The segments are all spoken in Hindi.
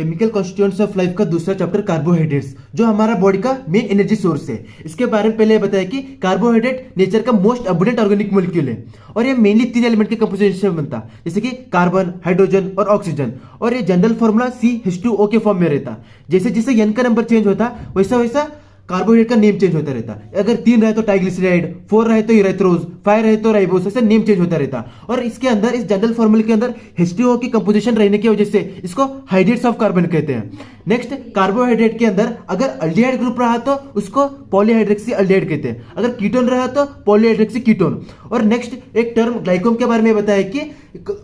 केमिकल कॉन्स्टिट्यूएंट्स ऑफ लाइफ का दूसरा चैप्टर कार्बोहाइड्रेट्स, जो हमारा बॉडी का मेन एनर्जी सोर्स है। इसके बारे में पहले बताया कि कार्बोहाइड्रेट नेचर का मोस्ट अबंडेंट ऑर्गेनिक मॉलिक्यूल है और ये मेनली 3 एलिमेंट के कंपोजिशन से बनता है, जैसे कि कार्बन, हाइड्रोजन और ऑक्सीजन। और ये जनरल फॉर्मूला CH2O के फॉर्म में रहता। जैसे जैसे n का नंबर चेंज होता वैसा वैसा कार्बोहाइड्रेट का नेम चेंज होता रहता। अगर 3 रहे तो ट्राइग्लिसराइड, 4 रहे तो इरेथ्रोज, 5 रहे तो राइबोस, ऐसे नेम चेंज होता रहता। और इसके अंदर इस जनरल फॉर्मूले के अंदर H2O की कंपोजिशन रहने की वजह से इसको हाइड्रेट्स ऑफ कार्बन कहते हैं। नेक्स्ट, कार्बोहाइड्रेट के अंदर अगर अल्डिहाइड ग्रुप रहा तो उसको पॉलीहाइड्रोक्सी अल्डिहाइड कहते हैं, अगर कीटोन रहा तो पॉलीहाइड्रोक्सी कीटोन। और नेक्स्ट एक टर्म ग्लाइकोम के बारे में बताया कि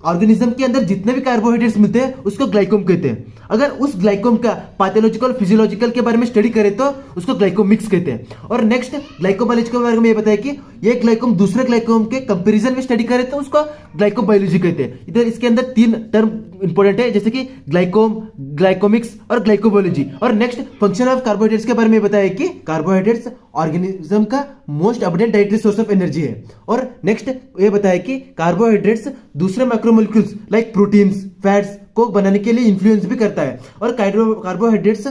ऑर्गेनिज्म के अंदर जितने भी कार्बोहाइड्रेट्स मिलते हैं उसको ग्लाइकोम कहते हैं। अगर उस ग्लाइकोम का पैथोलॉजिकल फिजियोलॉजिकल के बारे में स्टडी करें तो उसको ग्लाइकोमिक्स कहते हैं। और नेक्स्ट ग्लाइकोबायोलॉजी के बारे में ये बताया कि ये ग्लाइकोम दूसरे ग्लाइकोम के कंपैरिजन में स्टडी करें तो उसको ग्लाइकोबायोलॉजी कहते हैं। इधर इसके अंदर 3 टर्म इंपॉर्टेंट है, जैसे कि ग्लाइकोम, ग्लाइकोमिक्स और ग्लाइकोबायोलॉजी। और नेक्स्ट फंक्शन ऑफ कार्बोहाइड्रेट्स के बारे में बताया कि कार्बोहाइड्रेट्स ऑर्गेनिज्म का most abundant dietary source of energy है। और नेक्स्ट ये बताया कि कार्बोहाइड्रेट्स दूसरे माइक्रोमोलिक्यूल्स लाइक प्रोटीन्स, फैट्स को बनाने के लिए इन्फ्लुएंस भी करता है। और कार्बोहाइड्रेट्स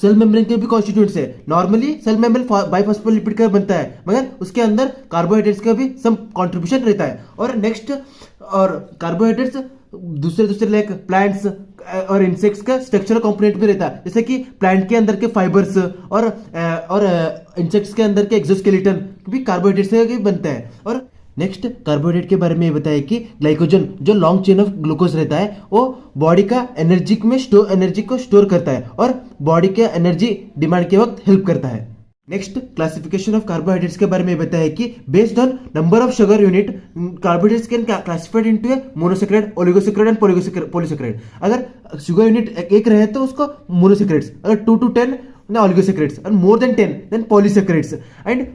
सेल मेम्ब्रेन के भी कॉन्स्टिट्यूएंट्स है। नॉर्मली सेल मेम्ब्रेन बाइफॉस्फोलिपिड का बनता है, मगर उसके अंदर कार्बोहाइड्रेट्स का भी सम कंट्रीब्यूशन रहता है। और नेक्स्ट, और कार्बोहाइड्रेट्स दूसरे लाइक प्लांट्स और इंसेक्ट्स का स्ट्रक्चरल कंपोनेंट भी रहता है, जैसे कि प्लांट के अंदर के फाइबर्स और इंसेक्ट्स के अंदर के एक्सोस्केलेटन भी कार्बोहाइड्रेट से बनता है। और नेक्स्ट कार्बोहाइड्रेट के बारे में ये बताया कि ग्लाइकोजन जो लॉन्ग चेन ऑफ ग्लूकोज रहता है वो बॉडी का एनर्जी को स्टोर करता है और बॉडी के एनर्जी डिमांड के वक्त हेल्प करता है। नेक्स्ट, क्लासिफिकेशन ऑफ कार्बोहाइड्रेट्स के बारे में बताया कि based on number of sugar unit carbohydrates can classified into A monosaccharide, oligosaccharide and polysaccharide. अगर शुगर यूनिट एक रहे तो उसको मोनोसैकेराइड्स, अगर 2 to 10 oligosaccharides and more than 10 then polysaccharides. And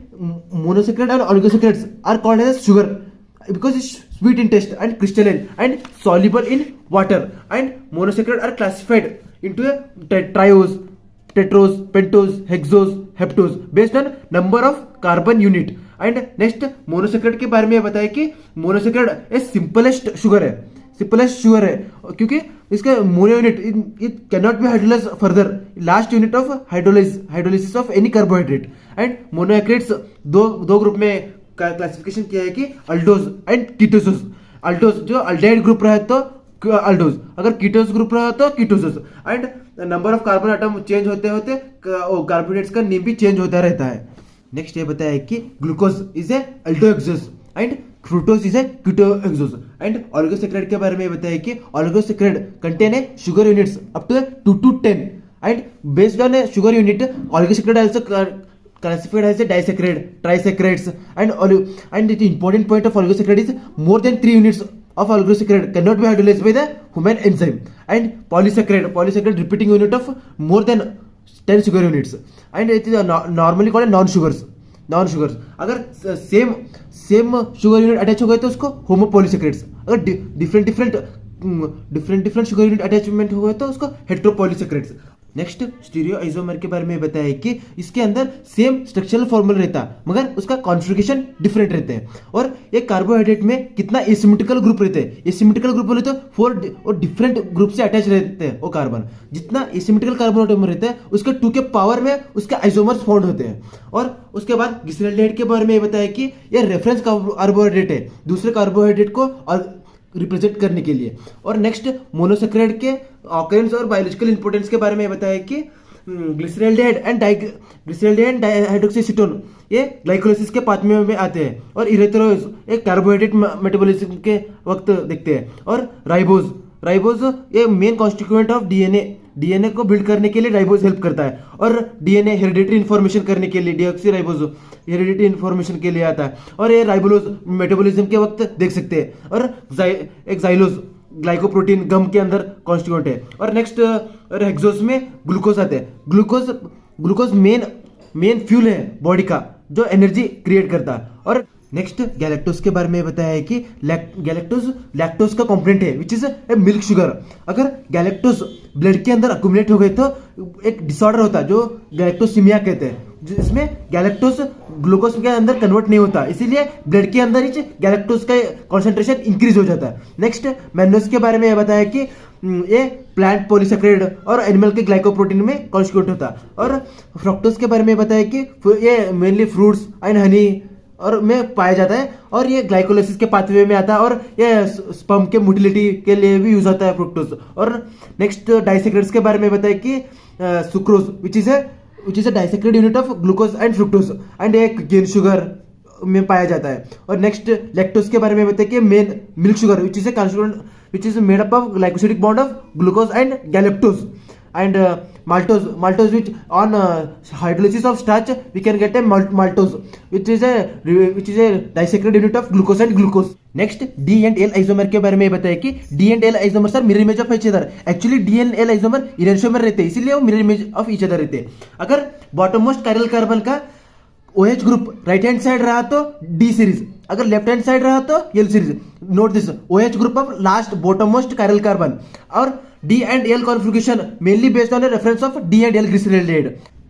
monosaccharide and oligosaccharides are called as sugar because it's sweet in taste and crystalline and soluble in water. And monosaccharide are classified into a triose, tetrose, pentose, hexose, heptose based on number of carbon unit. And next, monosaccharide के बारे में बताया कि monosaccharide एक simplest sugar है, क्योंकि इसका mono unit it can not be hydrolyse further, last unit of hydrolysis of any carbohydrate. And monosaccharides दो ग्रुप में क्लासिफिकेशन किया है कि अल्डोज एंड कीटोसोस। अल्डोज जो अल्डिहाइड ग्रुप रहा है तो अल्डोज, अगर कीटोस ग्रुप रहा तो ketoses. And number of carbon atom change होते होते कार्बोहाइड्रेट्स का नेम भी चेंज होता रहता है। नेक्स्ट ये बताया कि glucose is a aldohexose and fructose is a ketohexose. And oligosaccharide के बारे में बताया कि oligosaccharide contain a sugar units up to 2 to 10 and based on a sugar unit oligosaccharide also classified as a disaccharide, trisaccharides and the important point of oligosaccharides is more than 3 units of oligosaccharide cannot be hydrolyzed by the human enzyme. And polysaccharide repeating unit of more than 10 sugar units and it is normally called non-sugars. अगर सेम शुगर यूनिट अटैच हो गए तो उसको होमोपॉलीसैकेराइड्स, अगर डिफरेंट शुगर यूनिट अटैचमेंट हो गए तो उसको हेटेरोपॉलीसैकेराइड्स। नेक्स्ट, स्टीरियो आइसोमर के बारे में बताया कि इसके अंदर सेम स्ट्रक्चरल फॉर्मूला रहता मगर उसका कॉन्फ़िगरेशन डिफरेंट रहते हैं। और एक कार्बोहाइड्रेट में कितना एसिमेट्रिकल ग्रुप रहते हैं, एसिमेट्रिकल ग्रुप बोले तो 4 और डिफरेंट ग्रुप से अटैच रहते हैं वो कार्बन। जितना एसिमेट्रिकल कार्बन आटम रहते हैं उसके 2 के पावर में उसके आइसोमर्स फॉर्म होते हैं। और उसके बाद ग्लिसरॉल्डिहाइड के बारे में बताया कि यह रेफरेंस कार्बोहाइड्रेट है दूसरे कार्बोहाइड्रेट को रिप्रेजेंट करने के लिए। और नेक्स्ट, मोनोसैकेराइड के ऑकरेंस और बायोलॉजिकल इंपॉर्टेंस के बारे में बताया कि ग्लिसरॉल्डिहाइड एंड डाइहाइड्रोक्सीसीटोन ये ग्लाइकोलाइसिस के पाथवे में आते हैं। और इरेथ्रोज एक कार्बोहाइड्रेट मेटाबॉलिज्म के वक्त देखते हैं। और राइबोज ये मेन कॉन्स्टिट्यूएंट ऑफ डीएनए को बिल्ड करने के लिए राइबोज हेल्प करता है। और डीएनए हेरिडिटरी इन्फॉर्मेशन करने के लिए डीऑक्सी राइबोज हेरिडिटरी इन्फॉर्मेशन के लिए आता है। और ये राइबोलोज मेटाबॉलिज्म के वक्त देख सकते हैं। और एक जाइलोज ग्लाइकोप्रोटीन गम के अंदर कॉन्स्टिट्यूएंट है। और नेक्स्ट, हेक्सोस में ग्लूकोज आते हैं। ग्लूकोज मेन फ्यूल है बॉडी का जो एनर्जी क्रिएट करता है। और नेक्स्ट, गैलेक्टोज के बारे में बताया है कि लैक्टोज का कंपोनेंट है विच इज ए मिल्क शुगर। अगर गैलेक्टोज ब्लड के अंदर अक्यूमुलेट हो गए तो एक डिसऑर्डर होता है जो गैलेक्टोसीमिया कहते हैं, जिसमें गैलेक्टोज ग्लूकोज के अंदर कन्वर्ट नहीं होता, इसीलिए ब्लड के अंदर ही गैलेक्टोज का कॉन्सेंट्रेशन इंक्रीज हो जाता है। नेक्स्ट, मैनोज के बारे में बताया कि ये प्लांट पॉलीसेकेराइड और एनिमल के ग्लाइकोप्रोटीन में कॉन्स्टिट्यूट होता है। और फ्रक्टोज के बारे में बताया कि ये मेनली फ्रूट्स एंड हनी और में पाया जाता है और ये ग्लाइकोलाइसिस के पाथवे में आता है और ये स्पर्म के मोटिलिटी के लिए भी यूज होता है फ्रुक्टोज। और नेक्स्ट डाइसेक्रेट्स के बारे में बताया कि sucrose which is a डाइसेक्रेट unit of glucose and fructose and एक केन शुगर में पाया जाता है। और नेक्स्ट लैक्टोज के बारे में बताया कि main milk sugar which is a constituent which is made up of glycosidic bond of glucose and galactose and maltose which on hydrolysis of starch we can get a maltose which is a disaccharide unit of glucose and glucose. Next D and L isomer के बारे में बताया कि D and L isomer are mirror image of each other. Actually D and L isomer enantiomer रहते हैं इसीलिए वो mirror image of each other रहते हैं। अगर बॉटम मोस्ट कायरल कार्बन का OH group right hand side रहा तो डी सीरीज, अगर लेफ्ट हैंड साइड रहा तो L series. Note this OH group of last bottom most chiral carbon और D and L configuration mainly based on a reference of D and L glycerylate.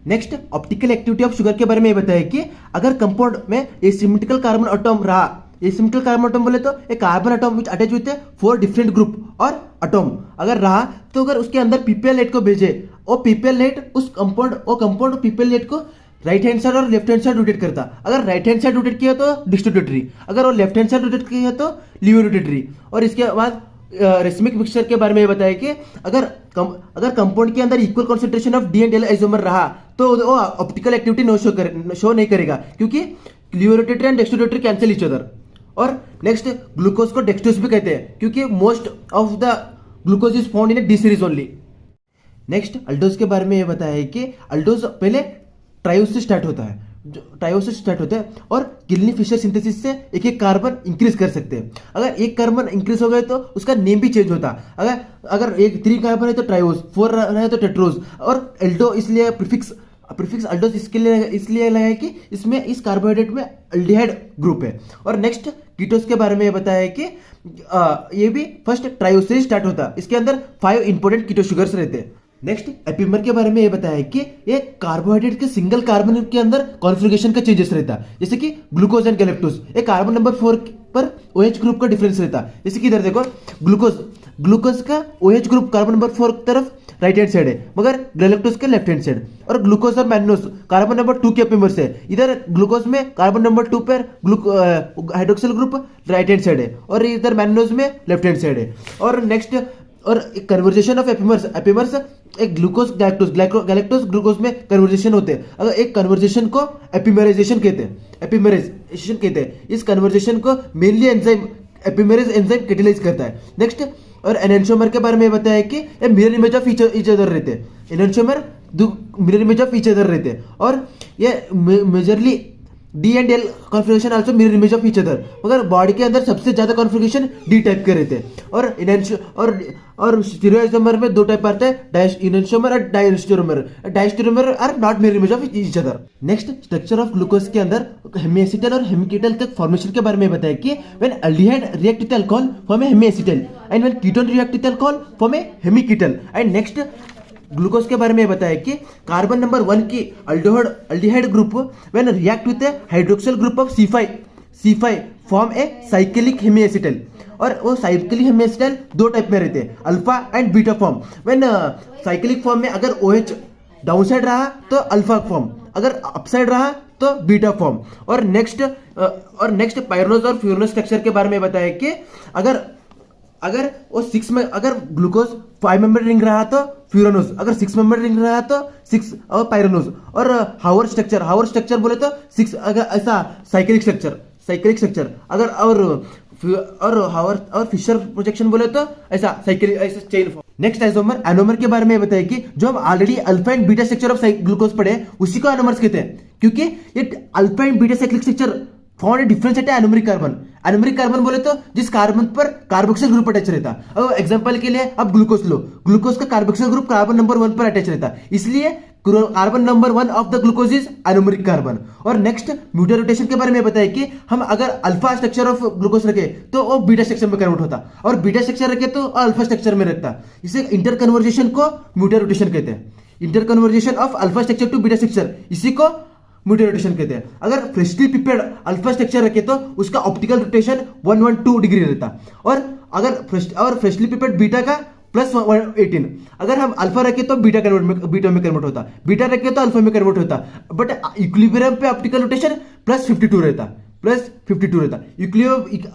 Next optical activity of sugar के बारे में बताया कि अगर कंपाउंड में एसिमेट्रिकल कार्बन एटॉम रहा, एसिमेट्रिकल कार्बन एटॉम बोले तो एक carbon atom which attach with 4 different group और एटॉम अगर रहा तो अगर उसके अंदर पीपीएल को भेजे और पीपीएल उस कंपाउंड पीपीएल को राइट हैंड साइड और लेफ्ट हैंड साइड रोटेट करता। अगर राइट हैंड साइड रोटेट किया तो डिस्ट्रीब्यूटरी, अगर वो लेफ्ट हैंड साइड रोटेट किया तो लिवोरोटेटरी। और इसके बाद रेसमिक मिक्सचर के बारे में बताया कि अगर कंपाउंड के अंदर equal concentration of D and L isomer रहा तो वो ऑप्टिकल एक्टिविटी शो नहीं करेगा क्योंकि levorotatory and dextrorotatory cancel each other. और नेक्स्ट ग्लूकोज को डेक्सट्रोज भी कहते हैं क्योंकि most of the glucose is found in D series only. Next aldose के बारे में ये बताया है कि अल्डोज पहले ट्रायोज से स्टार्ट होता है, ट्रायोज से स्टार्ट होता है और किल्नी फिशर सिंथेसिस से एक एक कार्बन इंक्रीज कर सकते हैं। अगर एक कार्बन इंक्रीज हो गए तो उसका नेम भी चेंज होता है। अगर एक 3 कार्बन है तो ट्रायोज, 4 है तो टेट्रोज। और एल्डो इसलिए प्रीफिक्स अल्डोज इसलिए लगा है कि इसमें इस कार्बोहाइड्रेट में अल्डिहाइड ग्रुप है। और नेक्स्ट कीटोस के बारे में बताया है कि ये भी फर्स्ट ट्रायोज से स्टार्ट होता है, इसके अंदर 5 इंपोर्टेंट कीटो शुगर्स रहते हैं। नेक्स्ट एपिमर के बारे में ये बताया है कि ये कार्बोहाइड्रेट के सिंगल कार्बन के अंदर कॉन्फ़िगरेशन का चेंजेस रहता है, जैसे कि ग्लूकोज एंड गैलेक्टोज। एक कार्बन नंबर 4 पर OH ग्रुप का डिफरेंस रहता है, जैसे कि इधर देखो ग्लूकोज का OH ग्रुप कार्बन नंबर 4 तरफ राइट हैंड साइड है मगर गैलेक्टोज के लेफ्ट हैंड साइड। और ग्लूकोज और मैग्नोज कार्बन नंबर 2 के एपिमर से, इधर ग्लूकोज में कार्बन नंबर 2 पर hydroxyl group right hand side है और इधर मैग्नोज में लेफ्ट हैंड साइड है। और नेक्स्ट और कन्वर्जेशन ऑफ एपिमर्स एक ग्लूकोज गैलेक्टोज ग्लूकोज में कन्वर्जेशन होते हैं। अगर एक कन्वर्जेशन को एपिमेराइजेशन कहते हैं। इस कन्वर्जेशन को मेनली एंजाइम एपिमेरेज एंजाइम कैटेलाइज करता है। नेक्स्ट और एनेंशियोमर के बारे में बताया है कि ये mirror image of each other रहते हैं। Enantiomer mirror image of each other रहते हैं और ये majorly D and L configuration also mirror image of each other, मगर बॉडी के अंदर सबसे ज्यादा कॉन्फ़िगरेशन डी टाइप के रहते हैं। और स्टीरियोइसोमर में 2 टाइप आते हैं, इनेंशियोमर और diastereomer. Diastereomer are not mirror image of each other. Next structure of glucose के अंदर हेमीएसिटल और हेमीकीटल के फॉर्मेशन के बारे में बताया कि when aldehyde react with alcohol form a hemiacetal and when ketone react with alcohol form a hemiketal. And next glucose के बारे में बताया कि कार्बन नंबर 1 की aldehyde group when react with a hydroxyl group of C5 form a cyclic hemiacetal. और वो साइक्लिक हेमीएसिटल 2 टाइप में रहते हैं, alpha and beta form. When cyclic form में अगर OH डाउन साइड रहा तो अल्फा फॉर्म, अगर अपसाइड रहा तो बीटा फॉर्म। और नेक्स्ट पायरनोज और फ्यूरनोज स्ट्रक्चर के बारे में बताया कि अगर वो 6 में अगर ग्लूकोज 5 मेंबर रिंग रहा तो फ्यूरानोज, अगर 6 मेंबर रिंग रहा तो 6 और पायरनोज। और हावर स्ट्रक्चर बोले तो 6 अगर ऐसा साइक्लिक स्ट्रक्चर अगर और हावर और फिशर प्रोजेक्शन बोले तो ऐसा चेन फॉर्म। नेक्स्ट एनोमर के बारे में बताया कि जो हम already alpha and beta structure of glucose पढ़े उसी को एनोमर्स कहते हैं क्योंकि ये alpha and beta cyclic structure found difference है एनोमरिक कार्बन बोले तो जिस कार्बन पर कार्बोक्सिल ग्रुप अटैच रहता। अब एग्जांपल के लिए अब ग्लूकोज लो, ग्लूकोज का कार्बोक्सिल ग्रुप कार्बन नंबर 1 पर अटैच रहता, इसलिए carbon number 1 of the glucose is anomeric carbon. और नेक्स्ट म्यूटर रोटेशन के बारे में बताया कि हम अगर अल्फा स्ट्रक्चर ऑफ ग्लूकोज रखे तो वो बीटा स्ट्रक्चर में कन्वर्ट होता और बीटा स्ट्रक्चर रखे तो अल्फा स्ट्रक्चर में रखता। इसे इंटर कन्वर्जेशन को म्यूटर रोटेशन कहते हैं। Interconversion of alpha structure to beta structure, इसी को म्यूटर रोटेशन कहते हैं। अगर फ्रेशली प्रिपेयर्ड अल्फा स्ट्रक्चर रखे तो उसका ऑप्टिकल रोटेशन 112 डिग्री रहता और फ्रेशली प्रिपेयर्ड बीटा का प्लस 18। अगर हम अल्फा रखें तो बीटा में कन्वर्ट होता, बीटा रखें तो अल्फा में कन्वर्ट होता। बट इक्विलिब्रियम पे ऑप्टिकल रोटेशन प्लस 52 रहता, प्लस 52 रहता।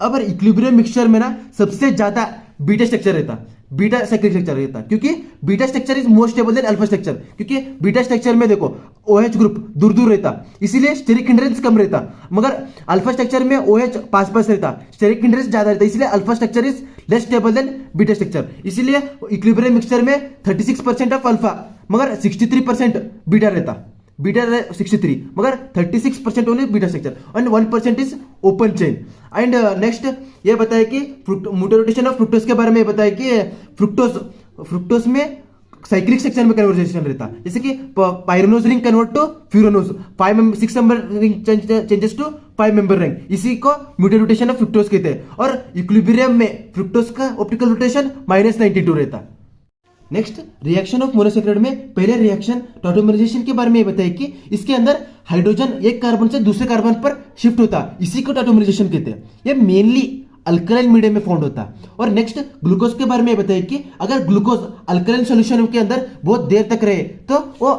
अब इक्विलिब्रियम मिक्सचर में ना सबसे ज्यादा बीटा स्ट्रक्चर रहता, बीटा साइक्लिक स्ट्रक्चर रहता, क्योंकि beta structure is more stable then alpha structure. क्योंकि बीटा स्ट्रक्चर में देखो OH ग्रुप दूर दूर रहता, इसीलिए स्टेरिक हिंड्रेंस कम रहता। मगर अल्फा स्ट्रक्चर में OH पास पास रहता, स्टेरिक हिंड्रेंस ज्यादा रहता, इसलिए alpha structure is less stable then beta structure. इसीलिए इक्विलिब्रियम मिक्सचर में 36% ऑफ अल्फा मगर 63% बीटा रहता, बीटा 63 मगर 36% only beta structure and 1% is open chain. And next ये बताया कि मोटर रोटेशन ऑफ फ्रुक्टोज के बारे में बताया कि फ्रुक्टोज में साइक्लिक स्ट्रक्चर में कन्वर्जेशन रहता, जैसे कि pyranose ring convert to furanose, 6 member ring changes to 5 member ring, इसी को म्यूटेड रोटेशन ऑफ फ्रुक्टोज कहते हैं। और इक्विलिब्रियम में फ्रुक्टोज का ऑप्टिकल रोटेशन -92 रहता। नेक्स्ट रिएक्शन ऑफ मोनोसैकेराइड में पहले रिएक्शन टॉटोमराइजेशन के बारे में बताया कि इसके अंदर हाइड्रोजन एक कार्बन से दूसरे कार्बन पर शिफ्ट होता, इसी को टॉटोमराइजेशन कहते हैं। ये मेनली अल्कलाइन मीडियम में फाउंड होता। और नेक्स्ट ग्लूकोज के बारे में बताया कि अगर ग्लूकोज अल्कलाइन सॉल्यूशन के अंदर बहुत देर तक रहे तो वो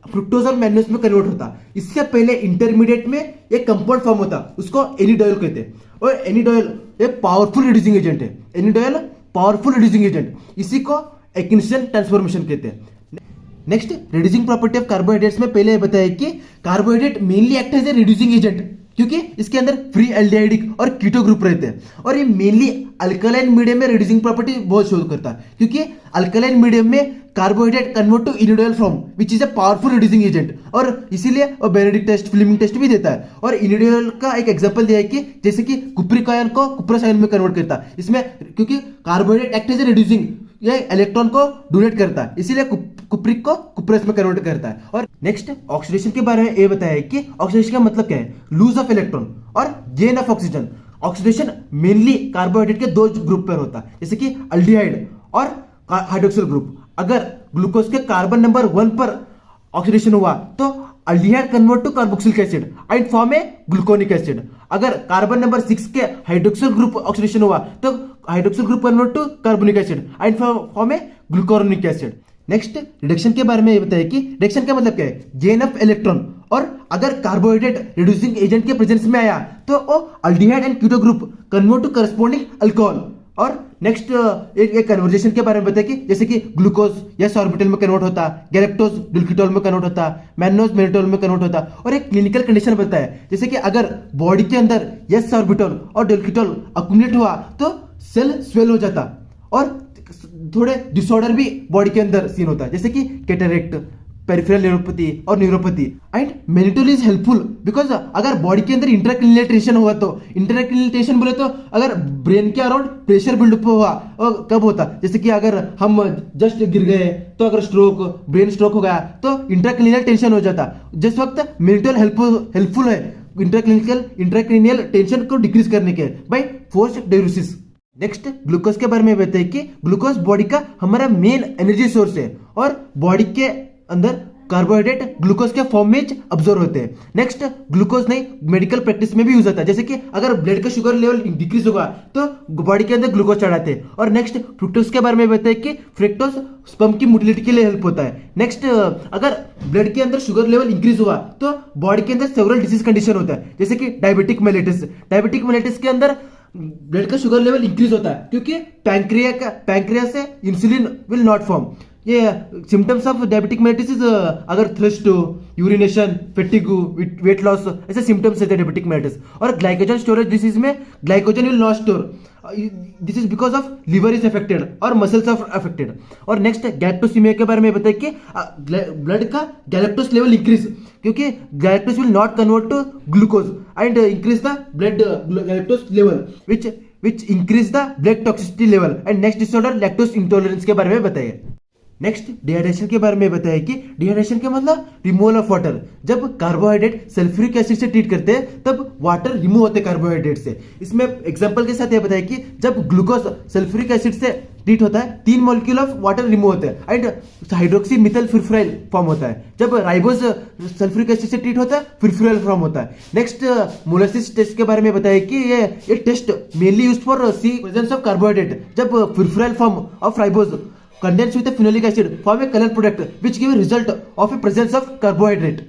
फ्रुक्टोज और मैन्योज में कन्वर्ट होता। इससे पहले इंटरमीडिएट में एक कंपाउंड फॉर्म होता, उसको एनिडोयल कहते हैं। और एनिडोयल एक पावरफुल रिड्यूसिंग एजेंट है, एनिडोयल पावरफुल रिड्यूसिंग एजेंट, इसी को एकिन्सन ट्रांसफॉर्मेशन कहते हैं। Next reducing property of carbohydrates में पहले बताया कि carbohydrate mainly act as a reducing agent, क्योंकि इसके अंदर फ्री एल्डिहाइडिक और कीटो ग्रुप रहते हैं। और ये मेनली अल्कलाइन मीडियम में रिड्यूसिंग प्रॉपर्टी बहुत शो करता है, क्योंकि अल्कलाइन मीडियम में carbohydrate convert to enediol form which is a powerful reducing agent, और इसीलिए बेनेडिक्ट टेस्ट, फ्लेमिंग टेस्ट भी देता है। और इनिडोयल का एक एग्जांपल दिया है कि जैसे कि कुप्रिक आयन को कुप्रस आयन में कन्वर्ट करता है, इसमें क्योंकि carbohydrate act as a reducing, ये इलेक्ट्रॉन को डोनेट करता है, इसीलिए कुप्रिक को कुप्रस में कन्वर्ट करता है। और नेक्स्ट ऑक्सीडेशन के बारे में ये बताया कि ऑक्सीडेशन का मतलब क्या है, लूज ऑफ इलेक्ट्रॉन और gain of oxygen. Oxidation mainly carbohydrate के दो ग्रुप पर होता है, जैसे कि अल्डिहाइड और हाइड्रोक्सिल ग्रुप। अगर ग्लूकोज के कार्बन नंबर 1 पर ऑक्सीडेशन हुआ तो aldehyde convert to carboxylic acid and form a gluconic acid. अगर कार्बन नंबर 6 के हाइड्रोक्सिल ग्रुप ऑक्सीडेशन हुआ तो hydroxyl group convert to carbonic acid and form a gluconic acid. Next reduction के बारे में ये बताया कि रिडक्शन का मतलब क्या है, गेन ऑफ इलेक्ट्रॉन। और अगर कार्बोहाइड्रेट रिड्यूसिंग एजेंट के प्रेजेंस में आया तो वो aldehyde and keto group convert to corresponding alcohol. और नेक्स्ट एक कन्वर्जेशन के बारे में बताया कि जैसे कि ग्लूकोज एस ऑर्बिटल में कन्वर्ट होता, गैलेक्टोज डिल्कीटोल में कन्वर्ट होता, मैनोज मेनिटोल में कन्वर्ट होता। और एक क्लिनिकल कंडीशन बताया, जैसे कि अगर बॉडी के अंदर एस ऑर्बिटल और डिल्कीटोल अक्युमुलेट हुआ तो सेल स्वेल हो जाता और थोड़े डिसऑर्डर भी बॉडी के अंदर सीन होता है, जैसे कि कैटरेक्ट, पेरिफेरल न्यूरोपैथी और neuropathy. And mannitol is helpful because अगर बॉडी के अंदर इंट्राक्रेनियल टेंशन हुआ तो, इंट्राक्रेनियल टेंशन बोले तो अगर ब्रेन के अराउंड प्रेशर बिल्डअप हुआ और कब होता, जैसे कि अगर हम जस्ट गिर गए तो अगर स्ट्रोक, ब्रेन स्ट्रोक हो गया तो इंट्राक्रेनियल टेंशन हो जाता, जिस वक्त मेनिटोल हेल्पफुल है इंट्राक्रेनियल टेंशन को डिक्रीज करने के बाय फोर्स्ड डाययूरेसिस। नेक्स्ट ग्लूकोज के बारे में बताइए कि ग्लूकोज बॉडी का हमारा मेन एनर्जी सोर्स है और बॉडी के अंदर कार्बोहाइड्रेट ग्लूकोज के फॉर्म में अब्सॉर्ब होते हैं। नेक्स्ट ग्लूकोज नहीं मेडिकल प्रैक्टिस में भी यूज होता है, जैसे कि अगर ब्लड का शुगर लेवल डिक्रीज होगा तो बॉडी के अंदर ग्लूकोज चढ़ाते हैं। और नेक्स्ट फ्रुक्टोज के बारे में बताइए कि फ्रुक्टोज स्पर्म की मोटिलिटी के लिए हेल्प होता है। नेक्स्ट अगर ब्लड के अंदर शुगर लेवल इंक्रीज हुआ तो बॉडी के अंदर सेवरल डिसीज कंडीशन होता है, जैसे कि डायबिटिक मेलिटस के अंदर ब्लड का शुगर लेवल इंक्रीज होता है क्योंकि पैंक्रिया से इंसुलिन विल नॉट फॉर्म। ये सिम्टम्स ऑफ डायबिटिक मेलिटस अगर thirst, urination, fatigue, weight loss, ऐसे सिम्टम्स है डायबिटिक मेलिटस। और ग्लाइकोजन स्टोरेज डिसीज में glycogen will not store, this is because of liver is affected और मसल्स ऑफ अफेक्टेड। और नेक्स्ट गैलेक्टोसीमिया के बारे में बताइए कि ब्लड का गैलेक्टोस लेवल इंक्रीज क्योंकि galactose will not convert to glucose and increase the blood galactose level which increase the blood toxicity level. And next disorder lactose intolerance के बारे में बताइए। नेक्स्ट डिहाइड्रेशन के बारे में बताया कि डिहाइड्रेशन का मतलब रिमूवल ऑफ वाटर। जब कार्बोहाइड्रेट सल्फ्यूरिक एसिड से ट्रीट करते हैं तब वाटर रिमूव होते हैं कार्बोहाइड्रेट से। इसमें एग्जांपल के साथ ये बताया कि जब ग्लूकोज सल्फ्यूरिक एसिड से ट्रीट होता है 3 मॉलिक्यूल ऑफ वाटर रिमूव होते हैं एंड हाइड्रोक्सी मिथाइल फिरफ्यूराइल फॉर्म होता है। जब राइबोज सल्फ्यूरिक एसिड से ट्रीट होता है फिरफ्यूराइल फॉर्म होता है। नेक्स्ट मोलासिस टेस्ट के बारे में बताया कि ये test mainly used for the presence of carbohydrate. जब furfural form of ribose condensed with a phenolic acid form a color product which give a result of a presence of carbohydrate.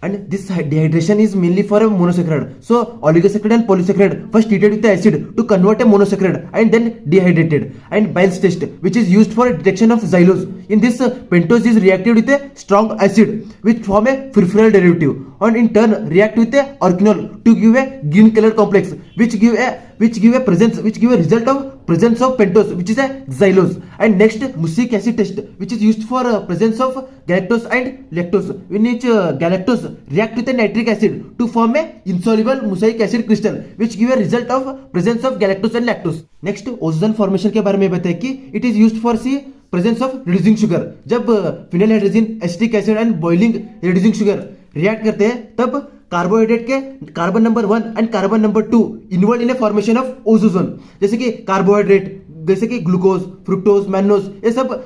And this dehydration is mainly for a monosaccharide. So oligosaccharide and polysaccharide first treated with the acid to convert a monosaccharide and then dehydrated. And Bayes test, which is used for detection of xylose. In this, pentose is reacted with a strong acid which form a furfural derivative, and in turn react with a organol to give a green colored complex which give a result of presence of pentose, which is a xylose. And next, Mucic acid test, which is used for presence of galactose and lactose, in which galactose react with a nitric acid to form a insoluble Mucic acid crystal which give a result of presence of galactose and lactose. Next, osazone formation के बारे में बताए कि it is used for the presence of reducing sugar. जब phenyl hydrazine acetic acid and boiling reducing sugar react करते हैं तब कार्बोहाइड्रेट के carbon number 1 and carbon number 2 involve in a formation of osazone. जैसे कि कार्बोहाइड्रेट, जैसे कि ग्लूकोज, फ्रुक्टोज, मैनोज, ये सब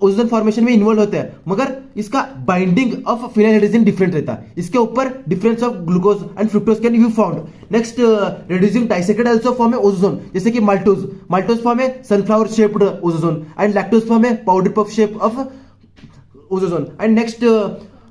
ओजोन फॉर्मेशन में इन्वॉल्व होते हैं, मगर इसका binding of phenyl hydrogen different रहता है. इसके ऊपर difference of glucose and fructose can be found. Next, reducing disaccharide also form A ozone, जैसे कि maltose form A sunflower shaped ozone and lactose form A powder puff shape of ozone. And next,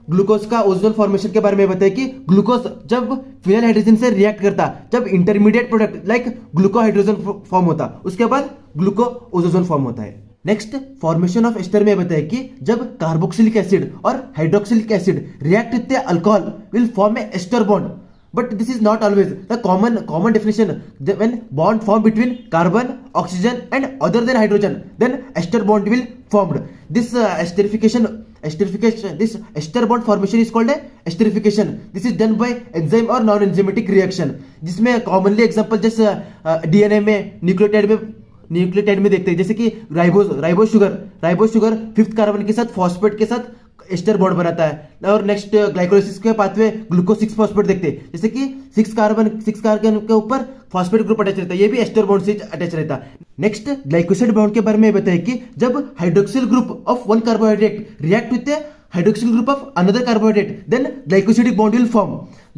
glucose का ओजोन फॉर्मेशन के बारे में बताया कि ग्लूकोज जब फिनाइल हाइड्रोजन से रिएक्ट करता, जब इंटरमीडिएट प्रोडक्ट लाइक ग्लूकोहाइड्रोजन फॉर्म होता, उसके बाद ग्लूको ओजोन फॉर्म होता है. नेक्स्ट, फॉर्मेशन ऑफ एस्टर में बताया कि जब कार्बोक्सिलिक एसिड और hydroxylic acid react with the alcohol will form a ester bond. But this is not always the common definition. When bond form between carbon, oxygen and other than hydrogen, then ester bond will formed. This this ester bond formation is called a esterification. This is done by enzyme or non-enzymatic reaction. जिसमें commonly example जैसे DNA में न्यूक्लियोटाइड में देखते हैं, जैसे कि राइबोज शुगर 5th कार्बन के साथ फॉस्फेट के साथ एस्टर बॉन्ड बनाता है. और नेक्स्ट, ग्लाइकोलाइसिस के पाथवे ग्लूकोज 6 फॉस्फेट देखते हैं, जैसे कि 6 कार्बन के ऊपर फॉस्फेट ग्रुप अटैच रहता है, ये भी एस्टर बॉन्ड से अटैच रहता है. नेक्स्ट, ग्लाइकोसाइड बॉन्ड के बारे में बताया कि जब hydroxyl group of one carbohydrate react with the hydroxyl group of another carbohydrate, then glycosidic bond will form.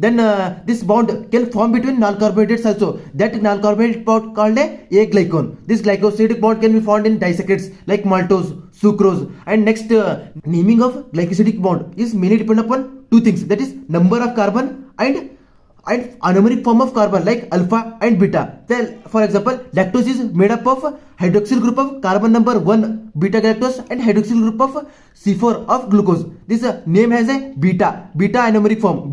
Then this bond can form between non-carbohydrates also. That non-carbohydrate bond called a glycon. This glycosidic bond can be found in disaccharides like maltose, sucrose. And next, naming of glycosidic bond is mainly depend upon two things, that is number of carbon and anomeric form of carbon like alpha and beta. Then, for example, lactose is made up of hydroxyl group of carbon number 1 beta galactose and hydroxyl group of C4 of glucose. This name has a beta anomeric form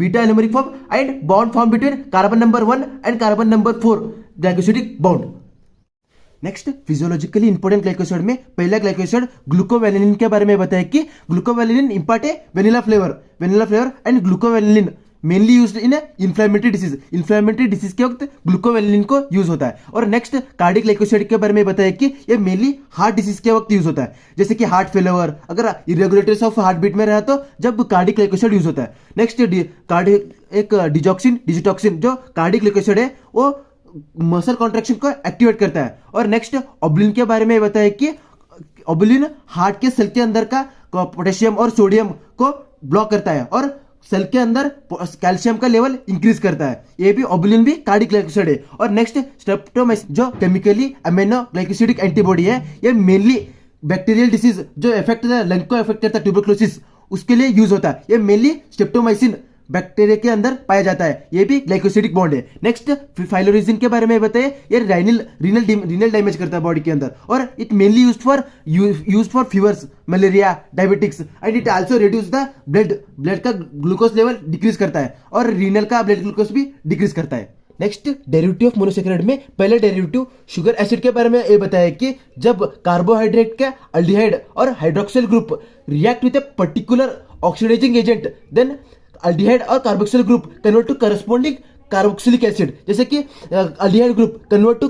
and bond formed between carbon number 1 and carbon number 4 glycosidic bond. Next, physiologically important glycoside में पहला ग्लाइकोसाइड ग्लूकोवेलिन के बारे में बताया कि glucovanillin impart a vanilla flavour and glucovanillin mainly used in inflammatory disease के वक्त ग्लूकोवेलिन को यूज होता है. और नेक्स्ट, कार्डिक ग्लाइकोसाइड के बारे में बताया कि ये मेनली हार्ट डिसीज के वक्त यूज होता है, जैसे कि हार्ट फेलियर, अगर इरेगुलेटरीज ऑफ हार्ट बीट में रहा तो जब कार्डिक ग्लाइकोसाइड यूज होता है. नेक्स्ट, एक डिजिटॉक्सिन जो कार्डिक ग्लाइकोसाइड है वो मसल कॉन्ट्रैक्शन को एक्टिवेट करता है. और नेक्स्ट, ओब्लिन के बारे में बताया कि ओब्लिन हार्ट के सेल के अंदर का पोटेशियम और सोडियम को ब्लॉक करता है और सेल के अंदर कैल्शियम का लेवल इंक्रीज करता है. ये भी ओब्लिन भी कार्डिक ग्लाइकोसाइड है. और नेक्स्ट, स्ट्रेप्टोमाइसिन जो केमिकली अमीनो ग्लाइकोसिडिक एंटीबॉडी है, ये मेनली बैक्टीरियल डिसीज जो इफेक्ट लंग को इफेक्ट करता है, ट्यूबरक्लोसिस, उसके लिए यूज होता है. ये मेनली स्ट्रेप्टोमाइसिन बैक्टीरिया के अंदर पाया जाता है, ये भी ग्लाइकोसिडिक बॉन्ड है. नेक्स्ट, फाइलोरिजिन के बारे में बताए, ये रीनल डैमेज करता है बॉडी के अंदर और it mainly used for fevers, malaria, diabetics and it also reduce the blood का ग्लूकोज लेवल डिक्रीज करता है और रीनल का ब्लड ग्लूकोज भी डिक्रीज करता है. नेक्स्ट, डेरिवेटिव ऑफ मोनोसैकेराइड में पहले डेरिवेटिव शुगर एसिड के बारे में ये बताया कि जब कार्बोहाइड्रेट का अल्डिहाइड और hydroxyl group react with a particular oxidising agent, then aldehyde और carboxyl group convert to corresponding carboxylic acid. जैसे कि aldehyde group convert to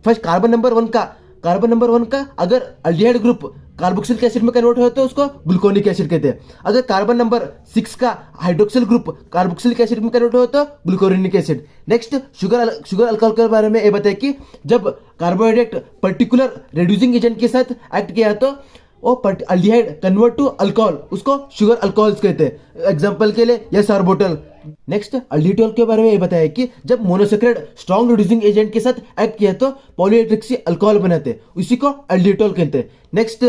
first carbon number 1 का अगर अल्डिहाइड ग्रुप कार्बोक्सिलिक एसिड में कन्वर्ट हो तो उसको ग्लूकोनिक एसिड कहते हैं. अगर कार्बन नंबर 6 का हाइड्रोक्सिल ग्रुप कार्बोक्सिलिक एसिड में कन्वर्ट हो तो gluconic acid. Next, sugar alcohol के बारे में ये बताया कि जब कार्बोहाइड्रेट पर्टिकुलर रिड्यूसिंग एजेंट के साथ एक्ट किया तो वो अल्डिहाइड कन्वर्ट टू अल्कोहल, उसको शुगर अल्कोहल्स कहते हैं. एग्जांपल के लिए ये सार्बोटल नेक्स्ट अल्डिटोल के बारे में ये बताया कि जब मोनोसेक्राइड स्ट्रॉन्ग रिड्यूसिंग एजेंट के साथ एक्ट किया तो पॉलीहाइड्रोक्सी अल्कोहल बनाते हैं, उसी को अल्डिटोल कहते हैं। नेक्स्ट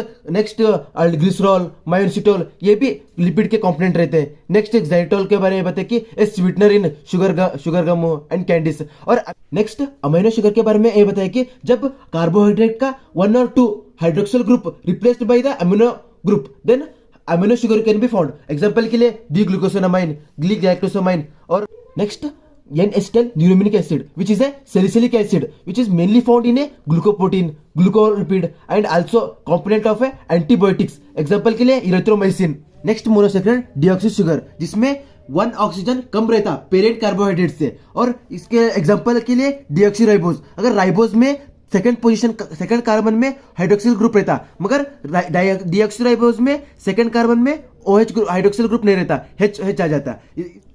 ग्लिसरॉल, मायोसिटोल, ये भी लिपिड के कंपोनेंट रहते हैं। नेक्स्ट एक्साइटोल के बारे में बताया कि a sweetener in sugar gum and candies. और नेक्स्ट अमीनो शुगर के बारे में ये बताया कि जब कार्बोहाइड्रेट का 1 और 2 hydroxyl group replaced by the amino group, then amino sugar can be found. Example के लिए डी ग्लूकोसोनामाइन, ग्लीगैक्टोसोमाइन। और next N-acetyl neuraminic acid which is a salicylic acid which is mainly found in a glucoprotein, glucolipid and also component of a antibiotics. Example के लिए इरेथ्रोमाइसिन। नेक्स्ट मोनोसेक्राइड डीऑक्सी शुगर जिसमें 1 ऑक्सीजन कम रहता पेरेंट कार्बोहाइड्रेट से। और इसके एग्जांपल के लिए डीऑक्सी राइबोज, अगर राइबोज में सेकंड कार्बन में हाइड्रोक्सिल ग्रुप रहता, मगर डीऑक्सी राइबोज में सेकंड कार्बन में OH हाइड्रोक्सिल ग्रुप नहीं रहता, H आ जाता।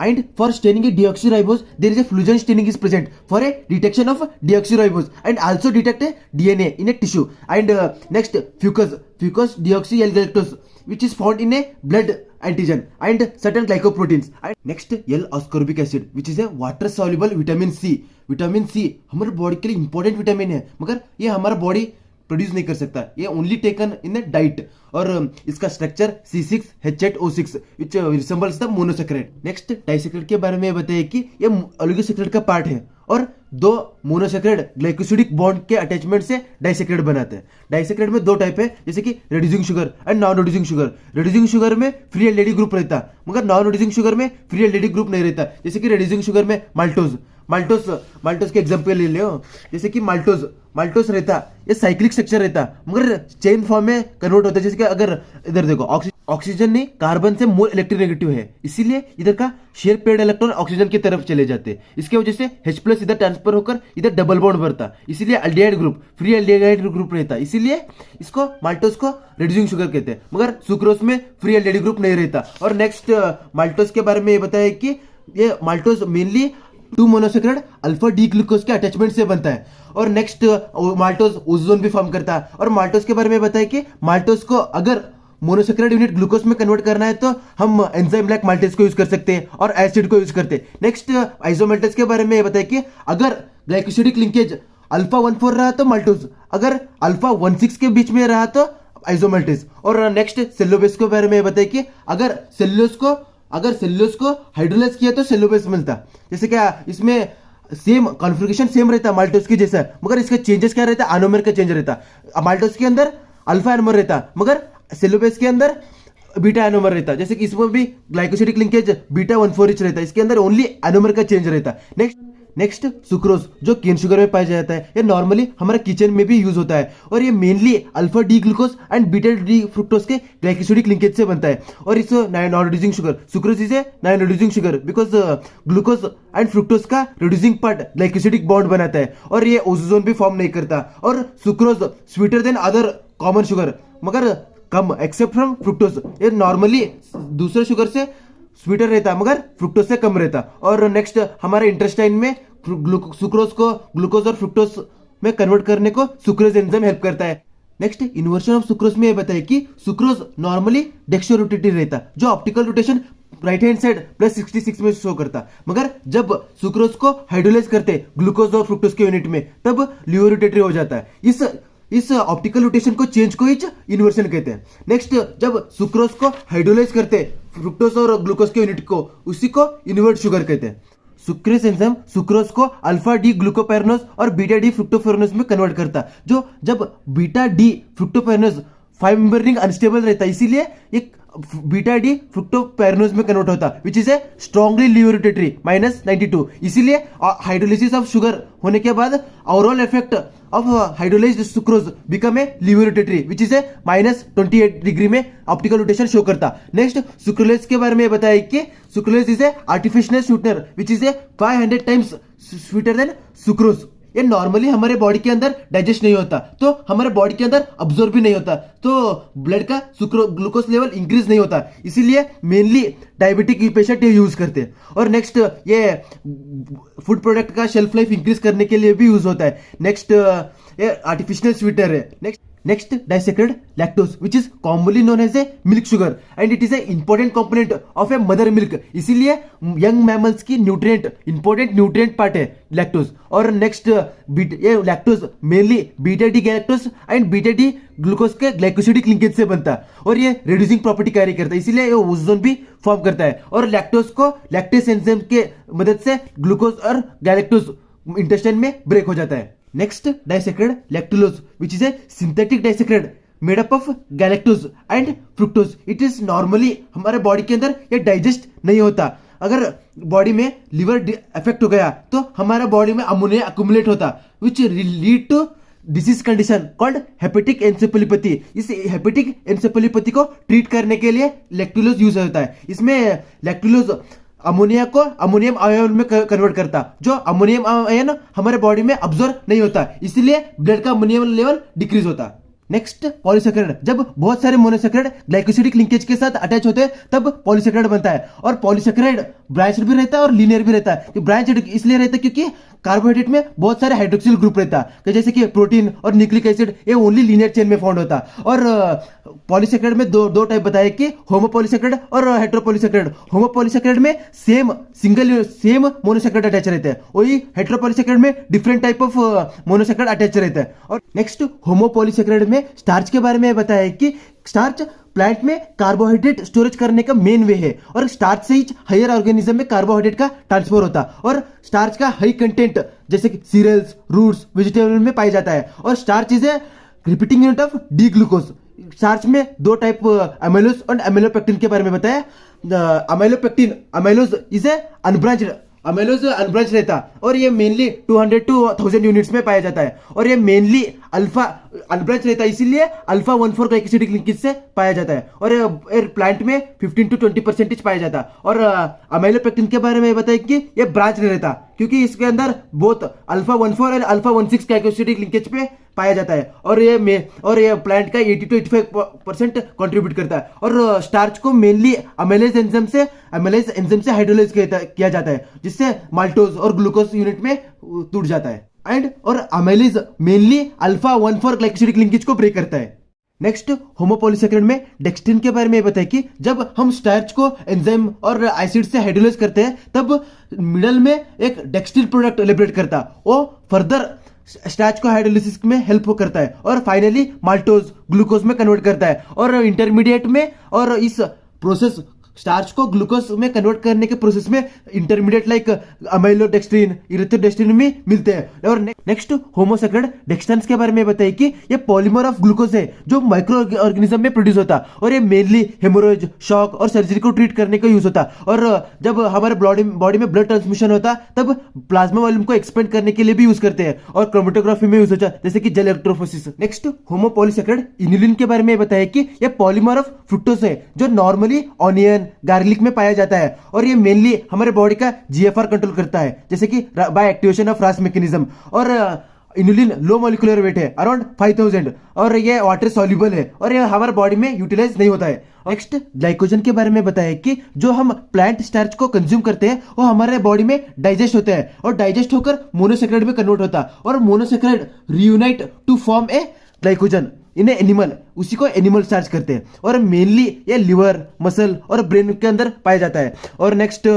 And for staining deoxyribose there is a Feulgen staining is present for a detection of deoxyribose and also detect a DNA in a tissue. And next fucose deoxy L galactose which is found in a blood antigen and certain glycoproteins. And next L-ascorbic acid which is a water soluble vitamin C. Vitamin C हमारे बॉडी के लिए इंपॉर्टेंट विटामिन है, मगर ये हमारा बॉडी प्रोड्यूस नहीं कर सकता, ये only taken in the diet. और इसका structure C6H8O6 which resembles the monosaccharide. Next disaccharide के बारे में बताइए कि ये ओलिगोसैकेराइड का पार्ट है और 2 मोनोसेक्राइड ग्लाइकोसिडिक बॉन्ड के अटैचमेंट से डाइसेक्राइड बनाते हैं। डाइसेक्राइड में 2 टाइप है, जैसे कि reducing sugar and non reducing sugar. Reducing sugar में फ्री एलडीडी ग्रुप रहता, मगर नॉन रिड्यूसिंग शुगर में फ्री एलडीडी ग्रुप नहीं रहता। जैसे कि रिड्यूसिंग शुगर में माल्टोज के एग्जांपल ले लो, जैसे कि माल्टोज रहता, ये साइक्लिक स्ट्रक्चर रहता, मगर चेन फॉर्म में कन्वर्ट होता है। जैसे कि अगर इधर देखो ऑक्सीजन नहीं कार्बन से मोर इलेक्ट्रोनेगेटिव है, इसीलिए इधर का शेयर पेड इलेक्ट्रॉन ऑक्सीजन की तरफ चले जाते हैं। इसके वजह से H+ इधर ट्रांसफर होकर इधर डबल बॉन्ड बनता, इसीलिए aldehyde group free aldehyde group रहता, इसीलिए इसको माल्टोज को रिड्यूसिंग शुगर कहते हैं, मगर सुक्रोज में फ्री एल्डिहाइड ग्रुप नहीं रहता। और नेक्स्ट माल्टोज के बारे में ये बताया कि ये maltose mainly 2 monosaccharide alpha D glucose के अटैचमेंट से बनता है। और नेक्स्ट माल्टोज ओजोन भी फॉर्म करता है। और माल्टोज के बारे में बताया कि माल्टोज को अगर मोनोसेक्राइड यूनिट ग्लूकोज में कन्वर्ट करना है तो हम एंजाइम लाइक माल्टेज को यूज कर सकते हैं और एसिड को यूज करते हैं। नेक्स्ट आइसोमेल्टेज के बारे में बताया कि अगर ग्लाइकोसिडिक लिंकेज अल्फा 1,4 रहा तो माल्टोज, अगर अल्फा 1,6 के बीच में रहा तो आइसोमेल्टेज। और नेक्स्ट सेल्यूलोज के बारे में बताया कि अगर सेल्यूलोज को हाइड्रोलाइज किया तो सेल्यूलोज मिलता। जैसे क्या इसमें सेम कॉन्फ़िगरेशन सेम रहता माल्टोज की जैसा, मगर इसका चेंजेस क्या रहता, एनोमर का चेंज रहता। माल्टोज के अंदर अल्फा एनोमर रहता, मगर सेल्यूलोज के अंदर बीटा एनोमर रहता। जैसे कि इसमें भी ग्लाइकोसिडिक लिंकेज बीटा 1,4 रहता, इसके अंदर ओनली एनोमर का चेंज रहता। नेक्स्ट सुक्रोज जो केन शुगर में पाया जाता है, ये नॉर्मली हमारे किचन में भी यूज होता है और ये mainly alpha D glucose and beta D fructose के ग्लाइकोसिडिक लिंकेज से बनता है। और इस non reducing sugar sucrose is a non reducing sugar because glucose and fructose का रिड्यूसिंग पार्ट ग्लाइकोसिडिक बॉन्ड बनाता है और ये ओजोन भी फॉर्म नहीं करता। और sucrose sweeter than other common sugar, मगर कम एक्सेप्ट फ्रॉम फ्रुक्टोज, ये नॉर्मली दूसरे शुगर से स्वीटर रहता मगर फ्रुक्टोज से कम रहता। और नेक्स्ट हमारे इंटेस्टाइन में सुक्रोज को ग्लूकोज और फ्रुक्टोज में कन्वर्ट करने को सुक्रोज एंजाइम हेल्प करता है। नेक्स्ट इन्वर्जन ऑफ सुक्रोज में ये बताया कि सुक्रोज नॉर्मली डेक्स्ट्रो रोटेटिव रहता, जो optical rotation right hand side +66 में शो करता, मगर जब सुक्रोज को हाइड्रोलाइज करते ग्लूकोज और फ्रुक्टोज के यूनिट में तब लियो रोटेटरी हो जाता है। इस ऑप्टिकल रोटेशन को चेंज को ही इन्वर्जन कहते हैं। नेक्स्ट जब सुक्रोज को हाइड्रोलाइज करते फ्रुक्टोज और ग्लूकोज के यूनिट को, उसी को इन्वर्ट शुगर कहते हैं। सुक्रेज एंजाइम सुक्रोज को अल्फा डी ग्लूकोपेरनोज और बीटा डी फ्रुक्टोफेरनोज में कन्वर्ट करता, जो जब beta D fructopyranose 5 member ring unstable रहता, इसीलिए एक बीटा डी फ्रुक्टोपेरनोज में कन्वर्ट होता विच इज ए स्ट्रॉन्गली लियोरोटेटरी -92। इसीलिए हाइड्रोलिसिस ऑफ शुगर होने के बाद overall effect of hydrolysed sucrose become a laevorotatory which is a -28 degree में ऑप्टिकल रोटेशन शो करता। नेक्स्ट सुक्रोलेज के बारे में बताया कि sucralose is a artificial sweetener which is a 500 times sweeter than sucrose. ये नॉर्मली हमारे बॉडी के अंदर डाइजेस्ट नहीं होता, तो हमारे बॉडी के अंदर अब्सॉर्ब भी नहीं होता, तो ब्लड का ग्लूकोज लेवल इंक्रीज नहीं होता, इसीलिए मेनली डायबिटिक पेशेंट ये यूज करते हैं। और नेक्स्ट ये फूड प्रोडक्ट का शेल्फ लाइफ इंक्रीज करने के लिए भी यूज होता है। नेक्स्ट ये आर्टिफिशियल स्वीटनर है। Next next disaccharide lactose which is commonly known as a milk sugar and it is a important component of a mother milk, इसीलिए यंग मैमल्स की न्यूट्रिएंट इंपॉर्टेंट न्यूट्रिएंट पार्ट है लैक्टोज। और नेक्स्ट ये lactose mainly beta D galactose and beta D glucose के ग्लाइकोसिडिक लिंकेज से बनता है और ये रिड्यूसिंग प्रॉपर्टी कैरी करता है, इसीलिए ये ओजोन भी फॉर्म करता है। और लैक्टोज को लैक्टेस एंजाइम के मदद से ग्लूकोज और गैलेक्टोज इंटेस्टाइन में ब्रेक हो जाता है। Next डाइसेक्रेट lactulose which is A synthetic डाइसेक्रेट made up of galactose and fructose. It is normally हमारे बॉडी के अंदर ये डाइजेस्ट नहीं होता। अगर बॉडी में लिवर इफेक्ट हो गया तो हमारा बॉडी में अमोनिया अक्यूमुलेट होता which lead to disease condition called hepatic encephalopathy. इस हेपेटिक एन्सेफेलोपैथी को ट्रीट करने के लिए लैक्टुलोज यूज होता है। इसमें लैक्टुलोज अमोनिया को अमोनियम आयन में कन्वर्ट करता, जो अमोनियम आयन हमारे बॉडी में अब्जॉर्ब नहीं होता, इसलिए ब्लड का अमोनियम लेवल डिक्रीज होता। नेक्स्ट पॉलीसेकेराइड, जब बहुत सारे मोनोसेकेराइड ग्लाइकोसिडिक लिंकेज के साथ अटैच होते हैं तब पॉलीसेकेराइड बनता है। और पॉलीसेकेराइड ब्रांच्ड भी रहता है और लीनियर भी रहता है। ब्रांच्ड इसलिए रहता है क्योंकि कार्बोहाइड्रेट में बहुत सारे हाइड्रोक्सिल ग्रुप रहता है, जैसे कि प्रोटीन और न्यूक्लिक एसिड, ये ओनली लीनियर चेन में फाउंड होता। और पॉलीसेकेराइड में दो टाइप बताए कि होमोपॉलीसेकेराइड और हेटेरोपॉलीसेकेराइड। होमोपॉलीसेकेराइड में सेम मोनोसेकेराइड अटैच रहते हैं, वही हेटेरोपॉलीसेकेराइड में different type of monosaccharide attach रहते हैं। और नेक्स्ट होमोपॉलीसेकेराइड में स्टार्च के बारे में बताया कि स्टार्च प्लांट में कार्बोहाइड्रेट स्टोरेज करने का मेन वे है और स्टार्च से ही हायर ऑर्गेनिज्म में कार्बोहाइड्रेट का ट्रांसफर होता है। और स्टार्च का हाई कंटेंट जैसे कि सीरियल्स, रूट्स, वेजिटेबल में पाया जाता है। और starch is a repeating unit of D glucose. Starch में दो टाइप अमाइलोज और अमाइलोपेक्टिन के बारे में बताया। Amylose is a unbranched, amylose unbranch रहता और ये मेनली 200 to 1000 यूनिट्स में पाया जाता है। और ये मेनली अल्फा अनब्रांच रहता है, इसीलिए अल्फा 1,4 ग्लाइकोसिडिक लिंकेज से पाया जाता है। और ये प्लांट में 15 to 20% पाया जाता है। और अमाइलोपेक्टिन के बारे में बताया कि ये ब्रांच नहीं रहता क्योंकि इसके अंदर बहुत अल्फा 1,4 और अल्फा 1,6 ग्लाइकोसिडिक लिंकेज पे पाया जाता है। और ये प्लांट का 80 to 85% कंट्रीब्यूट करता है। और स्टार्च को मेनली अमाइलेज एंजाइम से हाइड्रोलाइज किया जाता है, जिससे माल्टोज और ग्लूकोज यूनिट में टूट जाता है। और amylase mainly alpha 1,4 glycosidic linkage को ब्रेक करता है। नेक्स्ट होमोपॉलीसेकेराइड में डेक्स्ट्रिन के बारे में बताया कि जब हम स्टार्च को एंजाइम और एसिड से हाइड्रोलाइज करते हैं तब मिडल में एक डेक्स्ट्रिन प्रोडक्ट लिबरेट करता, वो फर्दर स्टार्च को हाइड्रोलिसिस में हेल्प करता है और फाइनली माल्टोज ग्लूकोज में कन्वर्ट करता है। और इंटरमीडिएट में और इस प्रोसेस स्टार्च को ग्लूकोज में कन्वर्ट करने के प्रोसेस में इंटरमीडिएट लाइक अमाइलोडेक्स्ट्रिन, इरिथ्रोडेक्स्ट्रिन भी मिलते हैं। और नेक्स्ट होमोसेकेराइड डेक्सट्रांस के बारे में बताइए कि ये पॉलीमर ऑफ ग्लूकोज है जो माइक्रो ऑर्गेनिज्म में प्रोड्यूस होता है और ये मेनली हेमोरेज, शॉक और सर्जरी को ट्रीट करने का यूज होता है। और जब हमारे बॉडी में ब्लड ट्रांसमिशन होता है तब प्लाज्मा वॉल्यूम को एक्सपेंड करने के लिए भी यूज करते हैं और क्रोमेटोग्राफी में यूज होता है, जैसे कि जेल इलेक्ट्रोफोरेसिस। नेक्स्ट होमोपॉलीसेकेराइड इन्युलिन के बारे में बताया कि ये पॉलीमर ऑफ फ्रुक्टोज है जो नॉर्मली ऑनियन, गार्लिक में पाया जाता है। और ये मेनली हमारे बॉडी का जीएफआर कंट्रोल करता है, जैसे कि बाय एक्टिवेशन ऑफ रास मैकेनिज्म। और इन्युलिन लो मॉलिक्यूलर वेट है अराउंड 5000 और ये वाटर सॉल्युबल है और ये हमारे बॉडी में यूटिलाइज नहीं होता है। नेक्स्ट ग्लाइकोजन के बारे में बताया कि जो हम प्लांट स्टार्च को कंज्यूम करते हैं वो हमारे बॉडी में डाइजेस्ट होता है और डाइजेस्ट होकर मोनोसेकेराइड में कन्वर्ट होता है और monosaccharide reunite to form a glycogen in animal, उसी को एनिमल स्टार्च करते हैं। और मेनली ये लिवर, मसल और ब्रेन के अंदर पाया जाता है। और नेक्स्ट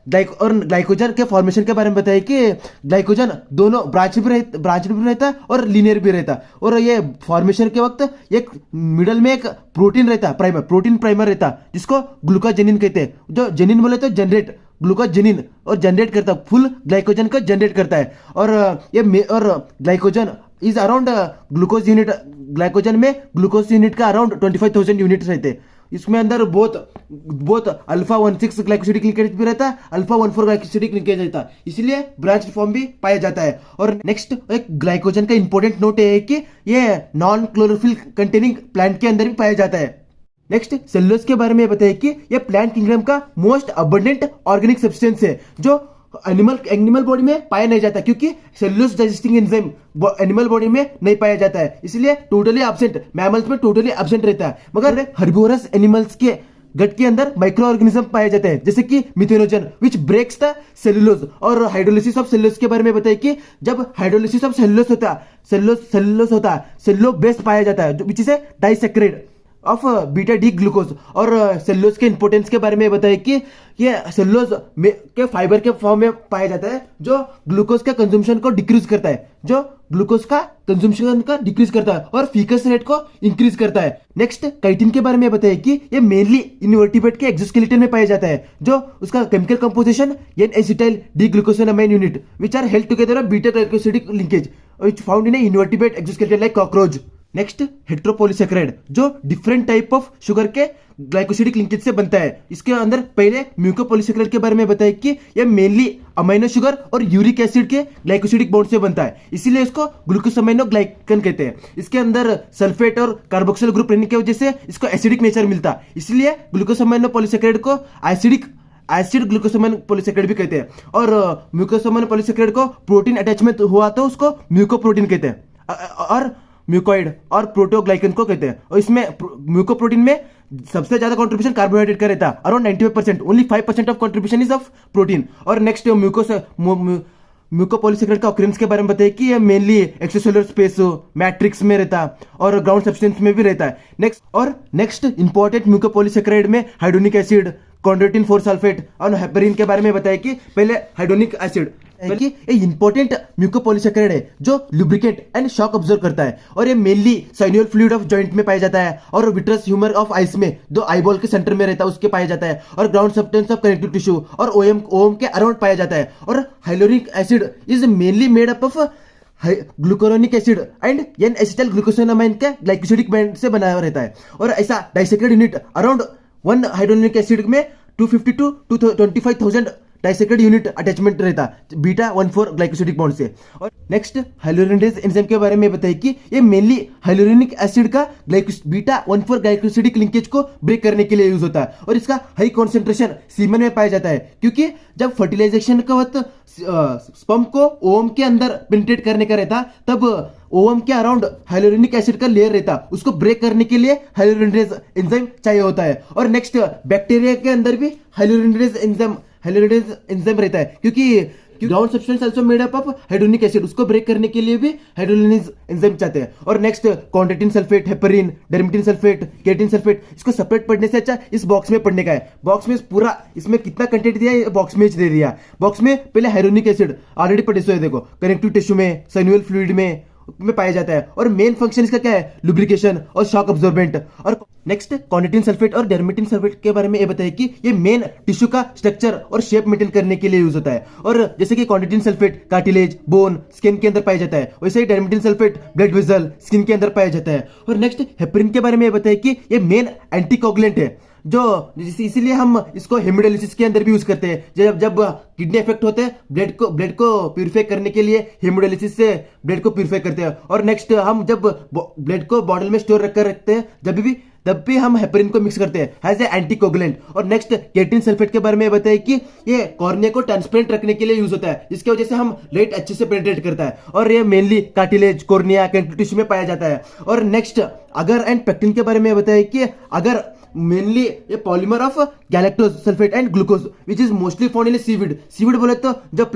ग्लाइकोजन के फॉर्मेशन के बारे में बताया कि ग्लाइकोजन दोनों ब्रांच भी रहता है और लीनियर भी रहता है। और ये फॉर्मेशन के वक्त एक मिडल में एक प्रोटीन रहता है, प्रोटीन प्राइमर रहता है जिसको ग्लूकोजेनिन कहते हैं। जो जेनिन बोले तो जनरेट ग्लूकोजेनिन और जनरेट करता है, फुल ग्लाइकोजन को जनरेट करता है। और ग्लाइकोजन इज अराउंड ग्लाइकोजन में ग्लूकोज यूनिट का अराउंड 25,000 यूनिट रहते हैं। इसमें अंदर बहुत अल्फा 1,6 ग्लाइकोसिडिक लिंकेज भी रहता है, अल्फा 1,4 ग्लाइकोसिडिक लिंकेज रहता है, इसलिए ब्रांच फॉर्म भी पाया जाता है। और नेक्स्ट एक ग्लाइकोजन का इंपॉर्टेंट नोट है कि ये नॉन क्लोरोफिल कंटेनिंग प्लांट के अंदर भी पाया जाता है। नेक्स्ट सेलुलोज के बारे में बताइए कि यह प्लांट किंगडम का मोस्ट अबंडेंट ऑर्गेनिक सब्सटेंस है जो एनिमल बॉडी में पाया नहीं जाता क्योंकि cellulose digesting enzyme animal body में नहीं पाया जाता है, इसलिए टोटली एब्सेंट, मैमल्स में टोटली एब्सेंट रहता है। मगर हर्बिवोरस एनिमल्स के गट के अंदर माइक्रो ऑर्गेनिज्म पाए जाते हैं जैसे कि methanogen which breaks the cellulose. और हाइड्रोलिसिस ऑफ सेलुलोज के बारे में बताइए कि जब हाइड्रोलिसिस ऑफ सेलुलोज होता है, सेलुलो बेस पाया जाता है विच is A डाइसेक्रेट of beta D glucose. और सेलुलोज के इंपोर्टेंस के बारे में बताइए कि ये सेलुलोज के फाइबर के फॉर्म में पाया जाता है जो ग्लूकोज का कंजम्पशन को डिक्रीज करता है, जो ग्लूकोज का कंजम्पशन का डिक्रीज करता है और फीकस रेट को इंक्रीज करता है। नेक्स्ट काइटिन के बारे में बताइए कि ये मेनली इनवर्टिब्रेट के एक्सोस्केलेटन में पाया जाता है, जो उसका chemical composition N acetyl D glucosamine unit which are held together of beta glycosidic linkage which found in a invertebrate exoskeleton like cockroach. Next heteropolysaccharide जो डिफरेंट टाइप ऑफ शुगर के ग्लाइकोसिडिक लिंकेज से बनता है। इसके अंदर पहले म्यूकोपॉलीसेकेराइड के बारे में बताया कि यह मेनली अमाइनो शुगर और यूरिक एसिड के ग्लाइकोसिडिक बॉन्ड से बनता है, इसीलिए इसको ग्लूकोसामाइनोग्लाइकन कहते हैं। इसके अंदर सल्फेट और कार्बोक्सिल ग्रुप रहने की वजह से इसको एसिडिक नेचर मिलता है, इसलिए ग्लूकोसामाइनोपॉलीसेकेराइड को एसिड ग्लूकोसामाइन पॉलीसेकेराइड भी कहते हैं। और म्यूकोसामाइन पॉलीसेकेराइड को प्रोटीन अटैचमेंट हुआ तो उसको म्यूकोप्रोटीन कहते हैं और म्यूकोइड और प्रोटोग्लाइकन को कहते हैं। और इसमें म्यूकोप्रोटीन में सबसे ज्यादा कंट्रीब्यूशन कार्बोहाइड्रेट का रहता है, around 95%, only 5% of contribution is of protein. और नेक्स्ट म्यूकोपॉलीसेकेराइड का ऑकरेंस के बारे में बताइए कि ये मेनली एक्स्ट्रासेलुलर स्पेस मैट्रिक्स में रहता है और ग्राउंड सब्सटेंस में भी रहता है। नेक्स्ट इंपॉर्टेंट म्यूकोपॉलीसेकेराइड में हाइड्रोनिक एसिड, कॉन्ड्रोटिन 4 सल्फेट और हेपरिन के बारे में बताया कि पहले हाइड्रोनिक एसिड कि ये इंपॉर्टेंट म्यूकोपॉलीसेकेराइड है जो लुब्रिकेट एंड शॉक ऑब्जर्व करता है और ये mainly synovial fluid of joint में पाया जाता है और विट्रस ह्यूमर ऑफ आइस में जो आईबॉल के सेंटर में रहता है उसके पाया जाता है और ground substance of connective tissue और ओएम के अराउंड पाया जाता है। और hyaluronic acid is mainly made up of glucuronic acid and N acetyl glucosamine के ग्लाइकोसिडिक बैंड से बना रहता है। और ऐसा disaccharide unit around 1 hyaluronic acid में 250 to 25,000 डाइसेक्रेट यूनिट अटैचमेंट रहता है बीटा 1,4 ग्लाइकोसिडिक बॉन्ड से। और नेक्स्ट हाइलोरिनेज एंजाइम के बारे में बताइए कि ये मेनली हाइलोरिनिक एसिड का बीटा 1,4 ग्लाइकोसिडिक लिंकेज को ब्रेक करने के लिए यूज होता है और इसका हाई कॉन्सेंट्रेशन सीमेन में पाया जाता है, क्योंकि जब फर्टिलाइजेशन का वक्त स्पर्म को ओवम के अंदर पेनिट्रेट करने का रहता तब ओवम के अराउंड हाइलोरिनिक एसिड का लेयर रहता, उसको ब्रेक करने के लिए हाइलोरिनेज एंजाइम चाहिए होता है। और नेक्स्ट बैक्टीरिया के अंदर भी हाइलोरिनेज एंजाइम रहता है, क्योंकि ground substance also made up of hyaluronic acid, उसको ब्रेक करने के लिए भी हाइड्रोलिनेज एंजाइम चाहते हैं। और next chondroitin sulphate, heparin, dermatan sulphate, keratan sulphate, इसको सेपरेट पढ़ने से अच्छा इस बॉक्स में पढ़ने का है। बॉक्स में पूरा इसमें कितना कंटेंट दिया है बॉक्स में दे दिया। बॉक्स में पहले हाइड्रोनिक एसिड ऑलरेडी पढ़े सो है, देखो कनेक्टिव टिश्यू में, साइनोवियल फ्लूइड में पाया जाता है और मेन फंक्शन इसका क्या है, लुब्रिकेशन और शॉक अब्जॉर्बेंट। और नेक्स्ट कॉन्ड्रोटिन सल्फेट और डर्मेटिन सल्फेट के बारे में ये बताइए कि ये मेन टिश्यू का स्ट्रक्चर और शेप मेंटेन करने के लिए यूज होता है। और जैसे कि chondroitin sulphate cartilage, bone, skin के अंदर पाया जाता है, वैसे ही डर्मेटिन सल्फेट ब्लड वेसल, स्किन के अंदर पाया जाता है। और नेक्स्ट हेपरिन के बारे में ये बताइए कि ये मेन एंटीकोगुलेंट है, जो इसीलिए हम इसको हेमोडायलिसिस के अंदर भी यूज करते हैं। जब किडनी इफेक्ट होते हैं, ब्लड को प्यूरिफाई करने के लिए हेमोडायलिसिस से ब्लड को प्यूरिफाई करते हैं। और नेक्स्ट हम जब ब्लड को बॉटल में स्टोर रखकर रखते हैं तब भी हम हेपरिन को मिक्स करते हैं एज ए एंटीकोगुलेंट। और नेक्स्ट केराटिन सल्फेट के बारे में बताइए कि ये कॉर्निया को ट्रांसपेरेंट रखने के लिए यूज होता है, जिसकी वजह से हम लाइट अच्छे से पेनिट्रेट करता है। और ये mainly cartilage, cornea, connective tissue में पाया जाता है। और नेक्स्ट अगर एंड पेक्टिन के बारे में बताइए कि अगर मेनली ये polymer of galactose sulphate and glucose which is mostly found in seaweed बोले तो जो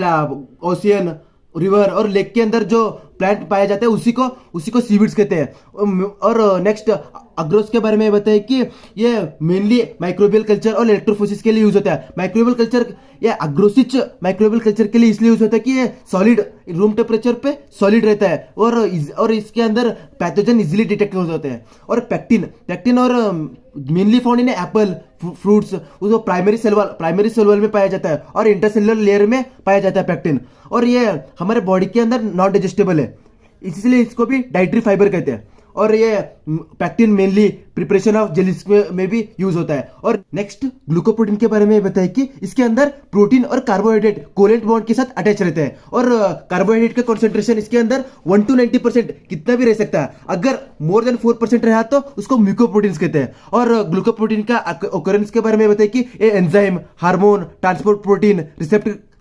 ओशियन, रिवर और लेक के अंदर जो प्लांट पाया जाता है उसी को सीविड्स कहते हैं। और नेक्स्ट अग्रोस के बारे में बताइए कि ये मेनली माइक्रोबियल कल्चर और इलेक्ट्रोफोसिस के लिए यूज होता है। माइक्रोबियल कल्चर या अग्रोसिच माइक्रोबियल कल्चर के लिए इसलिए यूज होता है कि ये सॉलिड रूम टेम्परेचर पे सॉलिड रहता है और इसके अंदर पैथोजन इजीली डिटेक्ट हो जाते हैं। और पैक्टिन और mainly found in Apple, fruits, उसको प्राइमरी सेल में पाया जाता है और इंटरसेलुलर लेयर में पाया जाता है पैक्टिन। और ये हमारे बॉडी के अंदर नॉन डाइजेस्टेबल है, इसलिए इसको भी डाइटरी फाइबर कहते हैं। और ये pectin mainly preparation of jellies में भी यूज होता है। और नेक्स्ट ग्लूकोप्रोटीन के बारे में बताइए कि इसके अंदर प्रोटीन और कार्बोहाइड्रेट कोवेलेंट बॉन्ड के साथ अटैच रहते हैं और कार्बोहाइड्रेट का कॉन्सेंट्रेशन इसके अंदर 1 to 90% कितना भी रह सकता है। अगर मोर देन 4% रहा तो उसको म्यूकोप्रोटीन्स कहते हैं। और ग्लूकोप्रोटीन का ओकरेंस के बारे में बताइए कि ये enzyme, hormone, transport protein,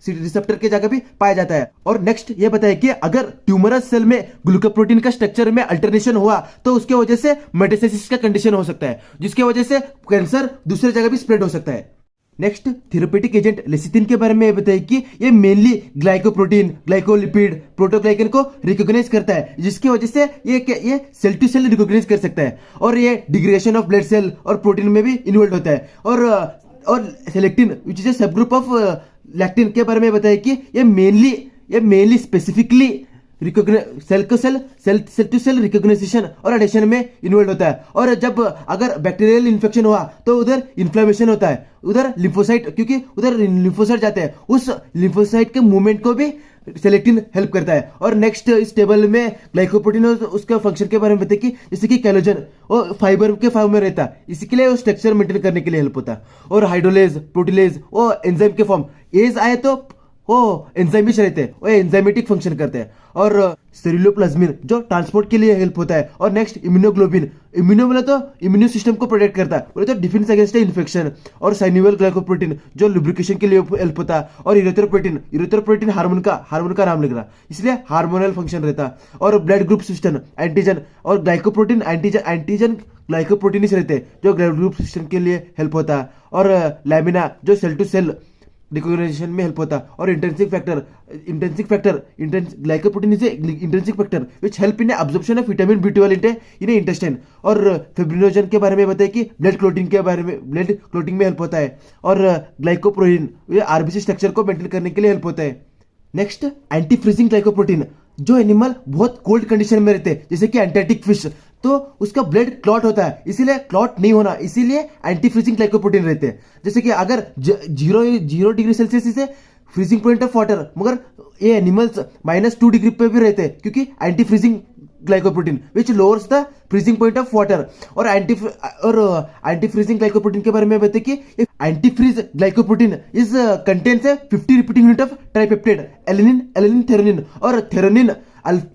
receptor के जगह भी पाया जाता है। और नेक्स्ट ये बताया कि अगर ट्यूमरस सेल में ग्लूकोप्रोटीन का स्ट्रक्चर में अल्टरनेशन हुआ तो उसके वजह से मेटास्टेसिस का कंडीशन हो सकता है, जिसकी वजह से कैंसर दूसरे जगह भी स्प्रेड हो सकता है। नेक्स्ट थेरेपेटिक एजेंट लेसिथिन के बारे में बताइए कि ये मेनली ग्लाइकोप्रोटीन, ग्लाइकोलिपिड, प्रोटोग्लाइकन को रिकॉग्नाइज करता है, जिसकी वजह से ये सेल टू सेल रिकॉग्नाइज कर सकता है और ये डिग्रेडेशन ऑफ ब्लड सेल और प्रोटीन में भी इन्वॉल्व होता है। और सेलेक्टिन विच इज ए सब ग्रुप ऑफ लैक्टिन के बारे में बताया कि ये mainly specifically cell to cell recognization और एडिशन में इन्वॉल्व होता है। और जब अगर बैक्टीरियल इन्फेक्शन हुआ तो उधर इन्फ्लेमेशन होता है, उधर लिम्फोसाइट, क्योंकि उधर लिम्फोसाइट जाते हैं, उस लिम्फोसाइट के मूवमेंट को भी सेलेक्टिन हेल्प करता है। और नेक्स्ट इस टेबल में ग्लाइकोप्रोटीन और उसका फंक्शन के बारे में बताइए कि जैसे कि कैलोजन और फाइबर के फॉर्म में रहता है, इसके लिए वो स्ट्रक्चर मेंटेन करने के लिए हेल्प होता है। और हाइड्रोलेज, प्रोटीलेज वो एंजाइम के फॉर्म, एज आए तो वो एंजाइमिश रहते हैं, वो एंजाइमेटिक फंक्शन करते हैं। और सेरुलोप्लाज्मिन जो ट्रांसपोर्ट के लिए हेल्प होता है। और नेक्स्ट इम्यूनोग्लोबिन, इम्यूनो बोले तो इम्यून सिस्टम को प्रोटेक्ट करता है, बोले तो डिफेंस अगेंस्ट इन्फेक्शन। और साइन्यूअल ग्लाइकोप्रोटीन जो लुब्रिकेशन के लिए हेल्प होता है। और यूरेथ्रोपोएटिन हार्मोन का नाम लिख रहा, इसलिए हार्मोनल फंक्शन रहता है। और ब्लड ग्रुप सिस्टम एंटीजन और ग्लाइकोप्रोटीन एंटीजन ग्लाइकोप्रोटीन रहते हैं जो ब्लड ग्रुप सिस्टम के लिए हेल्प होता है। और लैमिना जो सेल टू सेल रिकॉग्नाइजेशन में हेल्प होता है। और intrinsic factor glycoprotein is intrinsic factor which help in absorption of vitamin B12 in intestine. और फिब्रिनोजन के बारे में बताइए कि ब्लड क्लोटिंग में हेल्प होता है। और ग्लाइकोप्रोटीन ये आरबीसी स्ट्रक्चर को मेंटेन करने के लिए हेल्प होता है। नेक्स्ट एंटी फ्रीजिंग ग्लाइकोप्रोटीन, जो एनिमल बहुत कोल्ड कंडीशन में रहते हैं जैसे कि एंटार्क्टिक फिश, तो उसका ब्लड क्लॉट होता है, इसीलिए क्लॉट नहीं होना, इसीलिए एंटी फ्रीजिंग ग्लाइकोप्रोटीन रहते हैं। जैसे कि अगर 0 डिग्री सेल्सियस से फ्रीजिंग पॉइंट ऑफ वाटर, मगर ये एनिमल्स -2 डिग्री पे भी रहते हैं क्योंकि anti freezing glycoprotein which lowers the freezing point of water. और एंटी फ्रीजिंग ग्लाइकोप्रोटीन के बारे में बताइए कि anti freeze glycoprotein is contains 50 repeating unit of tripeptide alanine threonine. और threonine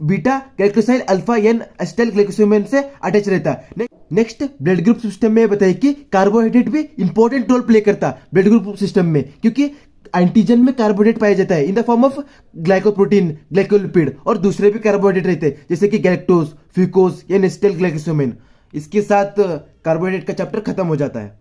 beta glycosyl alpha N acetyl glycoside से अटैच रहता है। नेक्स्ट ब्लड ग्रुप सिस्टम में बताइए कि कार्बोहाइड्रेट भी इंपॉर्टेंट रोल प्ले करता है ब्लड ग्रुप सिस्टम में, क्योंकि एंटीजन में कार्बोहाइड्रेट पाया जाता है in the form of glycoprotein, glycolipid और दूसरे भी कार्बोहाइड्रेट रहते हैं जैसे कि गैलेक्टोज, फ्यूकोज या एसिटाइल ग्लाइकोसाइड। इसके साथ कार्बोहाइड्रेट का चैप्टर खत्म हो जाता है।